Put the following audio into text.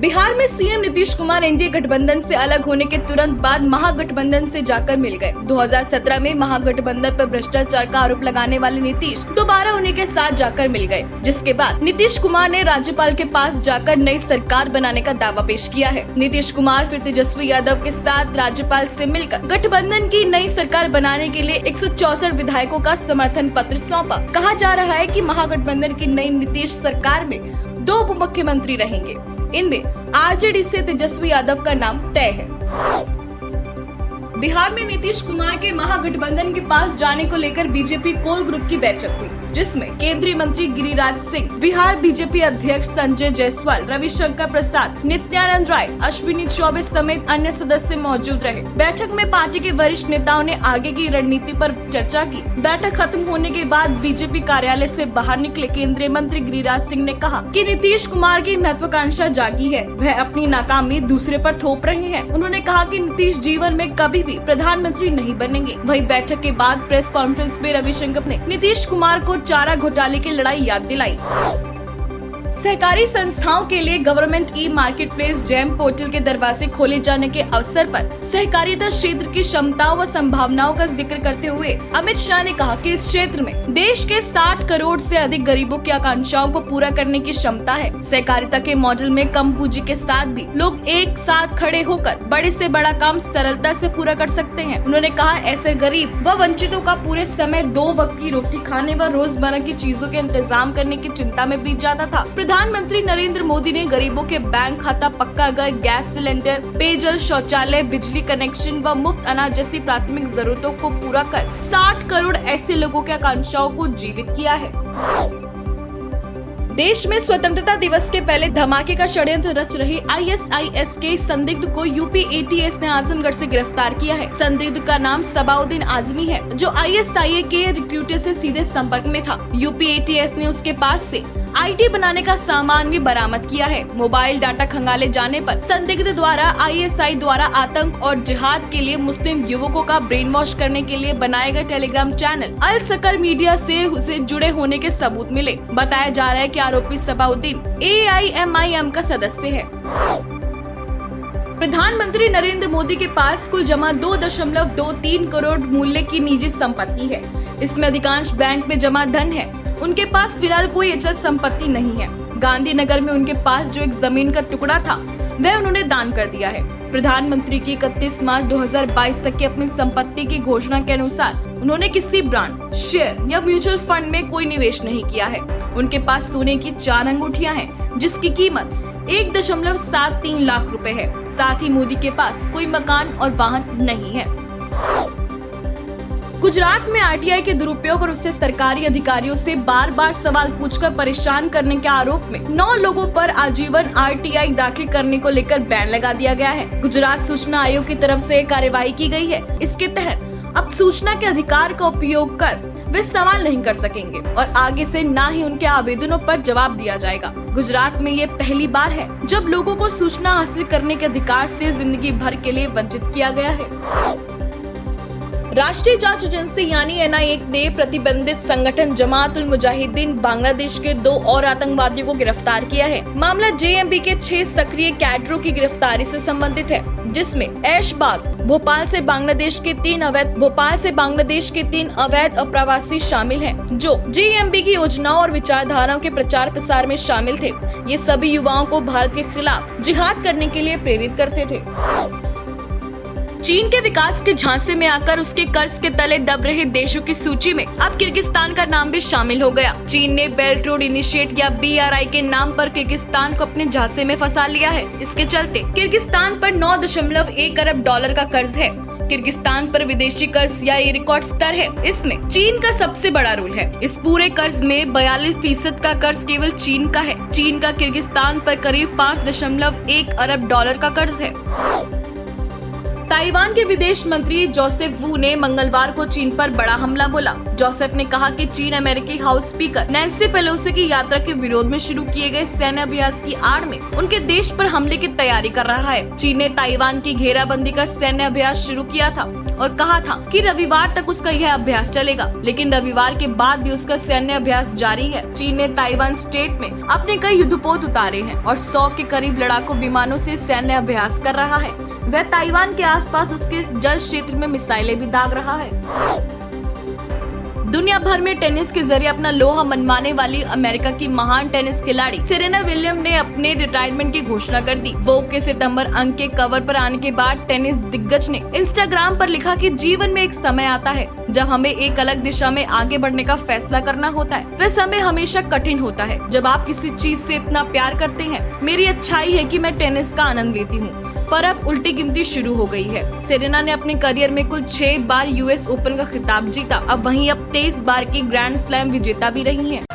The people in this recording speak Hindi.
बिहार में सीएम नीतीश कुमार एनडीए गठबंधन से अलग होने के तुरंत बाद महागठबंधन से जाकर मिल गए। 2017 में महागठबंधन पर भ्रष्टाचार का आरोप लगाने वाले नीतीश दोबारा उन्हीं के साथ जाकर मिल गए, जिसके बाद नीतीश कुमार ने राज्यपाल के पास जाकर नई सरकार बनाने का दावा पेश किया है। नीतीश कुमार फिर तेजस्वी यादव के साथ राज्यपाल से मिलकर गठबंधन की नई सरकार बनाने के लिए 164 विधायकों का समर्थन पत्र सौंपा। कहा जा रहा है कि महागठबंधन की नई नीतीश सरकार में 2 उप मुख्यमंत्री रहेंगे। इनमें आरजेडी से तेजस्वी यादव का नाम तय है। बिहार में नीतीश कुमार के महागठबंधन के पास जाने को लेकर बीजेपी कोर ग्रुप की बैठक हुई, जिसमें केंद्रीय मंत्री गिरिराज सिंह, बिहार बीजेपी अध्यक्ष संजय जायसवाल, रविशंकर प्रसाद, नित्यानंद राय, अश्विनी चौबे समेत अन्य सदस्य मौजूद रहे। बैठक में पार्टी के वरिष्ठ नेताओं ने आगे की रणनीति पर चर्चा की। बैठक खत्म होने के बाद बीजेपी कार्यालय से बाहर निकले केंद्रीय मंत्री गिरिराज सिंह ने कहा कि नीतीश कुमार की महत्वाकांक्षा जागी है, वह अपनी नाकामी दूसरे पर थोप रहे हैं। उन्होंने कहा कि नीतीश जीवन में कभी प्रधानमंत्री नहीं बनेंगे। वहीं बैठक के बाद प्रेस कॉन्फ्रेंस में रविशंकर ने नीतीश कुमार को चारा घोटाले की लड़ाई याद दिलाई। सहकारी संस्थाओं के लिए government e market place GeM portal के दरवाजे खोले जाने के अवसर पर सहकारिता क्षेत्र की क्षमताओं व संभावनाओं का जिक्र करते हुए अमित शाह ने कहा कि इस क्षेत्र में देश के 60 करोड़ से अधिक गरीबों की आकांक्षाओं को पूरा करने की क्षमता है। सहकारिता के मॉडल में कम पूंजी के साथ भी लोग एक साथ खड़े होकर बड़े से बड़ा काम सरलता से पूरा कर सकते हैं। उन्होंने कहा, ऐसे गरीब व वंचितों का पूरे समय 2 वक्त की रोटी खाने व रोजमर्रा की चीजों के इंतजाम करने की चिंता में बीत जाता था। प्रधानमंत्री नरेंद्र मोदी ने गरीबों के बैंक खाता, पक्का घर, गैस सिलेंडर, पेयजल, शौचालय, बिजली कनेक्शन व मुफ्त अनाज जैसी प्राथमिक जरूरतों को पूरा कर 60 करोड़ ऐसे लोगों की आकांक्षाओं को जीवित किया है। देश में स्वतंत्रता दिवस के पहले धमाके का षड्यंत्र रच रही ISIS के संदिग्ध को यूपी ATS ने आजमगढ़ से गिरफ्तार किया है। संदिग्ध का नाम सबाउद्दीन आजमी है, जो ISIS के रिक्रूटर से सीधे संपर्क में था। यूपी ATS ने उसके पास से ID बनाने का सामान भी बरामद किया है। मोबाइल डाटा खंगाले जाने पर संदिग्ध द्वारा ISI द्वारा आतंक और जिहाद के लिए मुस्लिम युवकों का ब्रेन वॉश करने के लिए बनाए गए टेलीग्राम चैनल अल सकर मीडिया से उसे जुड़े होने के सबूत मिले। बताया जा रहा है कि आरोपी सबाउद्दीन AIMIM का सदस्य है। प्रधानमंत्री नरेंद्र मोदी के पास कुल जमा 2.23 करोड़ मूल्य की निजी संपत्ति है। इसमें अधिकांश बैंक में जमा धन है। उनके पास फिलहाल कोई अचल संपत्ति नहीं है। गांधीनगर में उनके पास जो एक जमीन का टुकड़ा था, वह उन्होंने दान कर दिया है। प्रधानमंत्री की 31 मार्च 2022 तक की अपनी संपत्ति की घोषणा के अनुसार उन्होंने किसी ब्रांड, शेयर या म्यूचुअल फंड में कोई निवेश नहीं किया है। उनके पास सोने की 4 अंगूठियां हैं, जिसकी कीमत 1.73 लाख रुपए है। साथ ही मोदी के पास कोई मकान और वाहन नहीं है। गुजरात में RTI के दुरुपयोग और उससे सरकारी अधिकारियों से बार-बार सवाल पूछकर परेशान करने के आरोप में 9 लोगों पर आजीवन RTI दाखिल करने को लेकर बैन लगा दिया गया है। गुजरात सूचना आयोग की तरफ से कार्रवाई की गई है। इसके तहत अब सूचना के अधिकार का उपयोग कर वे सवाल नहीं कर सकेंगे और आगे से ना ही उनके आवेदनों पर जवाब दिया जाएगा। गुजरात में ये पहली बार है जब लोगों को सूचना हासिल करने के अधिकार से जिंदगी भर के लिए वंचित किया गया है। राष्ट्रीय जांच एजेंसी यानी NIA ने प्रतिबंधित संगठन जमात उल मुजाहिदीन बांग्लादेश के 2 और आतंकवादियों को गिरफ्तार किया है। मामला JMB के 6 सक्रिय कैडरों की गिरफ्तारी से संबंधित है, जिसमें ऐशबाग, भोपाल से बांग्लादेश के 3 अवैध अप्रवासी शामिल हैं, जो JMB की योजनाओं और विचारधाराओं के प्रचार प्रसार में शामिल थे। ये सभी युवाओं को भारत के खिलाफ जिहाद करने के लिए प्रेरित करते थे। चीन के विकास के झांसे में आकर उसके कर्ज के तले दब रहे देशों की सूची में अब किर्गिस्तान का नाम भी शामिल हो गया। चीन ने बेल्ट रोड इनिशिएट या BRI के नाम पर किर्गिस्तान को अपने झांसे में फंसा लिया है। इसके चलते किर्गिस्तान पर 9.1 अरब डॉलर का कर्ज है। किर्गिस्तान पर विदेशी कर्ज या ये रिकॉर्ड स्तर है। इसमें चीन का सबसे बड़ा रोल है। इस पूरे कर्ज में 42% का कर्ज केवल चीन का है। चीन का किर्गिस्तान पर करीब 5.1 अरब डॉलर का कर्ज है। ताइवान के विदेश मंत्री जोसेफ वू ने मंगलवार को चीन पर बड़ा हमला बोला। जोसेफ ने कहा कि चीन अमेरिकी हाउस स्पीकर नैन्सी पेलोसी की यात्रा के विरोध में शुरू किए गए सैन्य अभ्यास की आड़ में उनके देश पर हमले की तैयारी कर रहा है। चीन ने ताइवान की घेराबंदी कर सैन्य अभ्यास शुरू किया था और कहा था कि रविवार तक उसका यह अभ्यास चलेगा, लेकिन रविवार के बाद भी उसका सैन्य अभ्यास जारी है। चीन ने ताइवान स्ट्रेट में अपने कई युद्धपोत उतारे हैं और 100 के करीब लड़ाकू विमानों से सैन्य अभ्यास कर रहा है। वह ताइवान के आसपास उसके जल क्षेत्र में मिसाइलें भी दाग रहा है। दुनिया भर में टेनिस के जरिए अपना लोहा मनवाने वाली अमेरिका की महान टेनिस खिलाड़ी सेरेना विलियम्स ने अपने रिटायरमेंट की घोषणा कर दी। वोग के सितंबर अंक के कवर पर आने के बाद टेनिस दिग्गज ने इंस्टाग्राम पर लिखा कि जीवन में एक समय आता है जब हमें एक अलग दिशा में आगे बढ़ने का फैसला करना होता है। वह समय हमेशा कठिन होता है जब आप किसी चीज से इतना प्यार करते हैं। मेरी अच्छाई है कि मैं टेनिस का आनंद लेती हूँ, पर अब उल्टी गिनती शुरू हो गई है। सेरेना ने अपने करियर में कुल 6 बार यूएस ओपन का खिताब जीता। अब वहीं अब 23 बार की ग्रैंड स्लैम विजेता भी रही हैं।